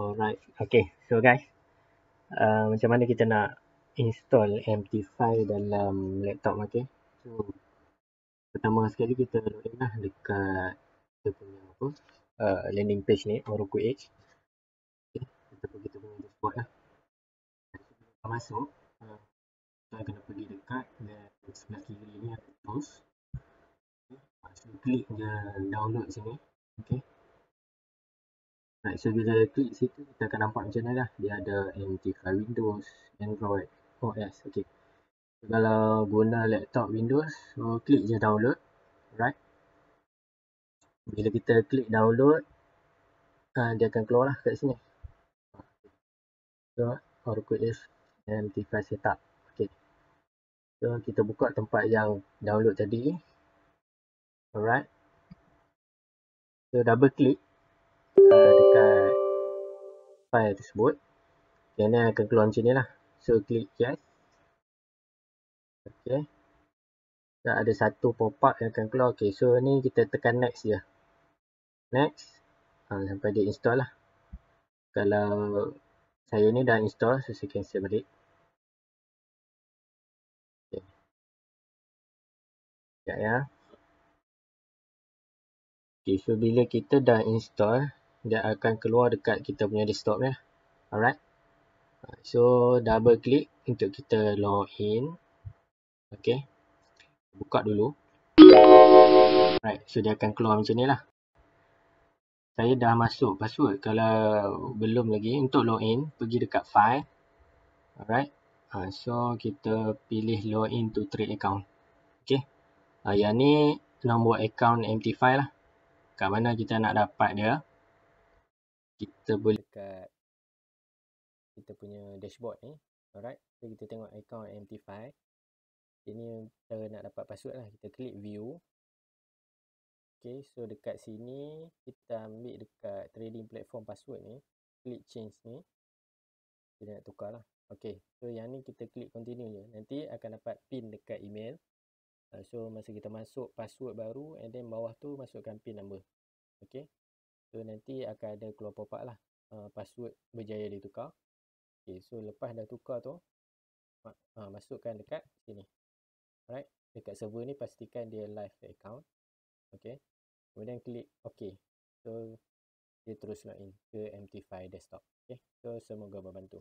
Alright, okay. So guys, macam mana kita nak install MT5 dalam laptop, okay? So, pertama sekali kita login lah dekat kita punya landing page ni, Oroku Edge. Okay, kita pergi kita punya dashboard lah. Kita masuk, kita kena pergi dekat dan sebelah kiri ni ada tools. Okay. So, klik je download sini. Okay. Right, so bila klik situ kita akan nampak macam ni lah. Dia ada MT5 Windows, Android, OS. Okay. So, kalau guna laptop Windows, so klik je download. Right. Bila kita klik download, dia akan keluar lah kat sini. So, Oroku Edge MT5 setup. Okay. So, kita buka tempat yang download tadi. Alright. So, double klik dekat file tersebut. Okay, ni akan keluar macam ni lah. So, klik yes. Okay. So, ada satu pop-up yang akan keluar. Okay, so ni kita tekan next je. Next. Sampai dia install lah. Kalau saya ni dah install, so saya cancel balik. Okay. Sekejap ya. Okay, so bila kita dah install, dia akan keluar dekat kita punya desktop ya. Alright. So, double klik untuk kita login. Okay. Buka dulu. Alright, so dia akan keluar macam ni lah. Saya dah masuk password. Kalau belum lagi, untuk login, pergi dekat file. Alright. So, kita pilih login to trade account. Okay. Yang ni nombor account MT5 lah. Kat mana kita nak dapat dia, kita boleh dekat kita punya dashboard ni. Alright. So, kita tengok account MT5. Ini cara nak dapat password lah. Kita klik view. Okay, so dekat sini kita ambil dekat trading platform password ni, klik change ni, kita nak tukar lah. Okay, so yang ni kita klik continue je, nanti akan dapat pin dekat email. So masa kita masuk password baru, and then bawah tu masukkan pin number. Okay, so nanti akan ada keluar pop-up lah, password berjaya ditukar. Okay, so lepas dah tukar tu, masukkan dekat sini. Alright, dekat server ni pastikan dia live account. Okay, kemudian klik OK. So, dia terus login ke MT5 desktop. Okay, so semoga membantu.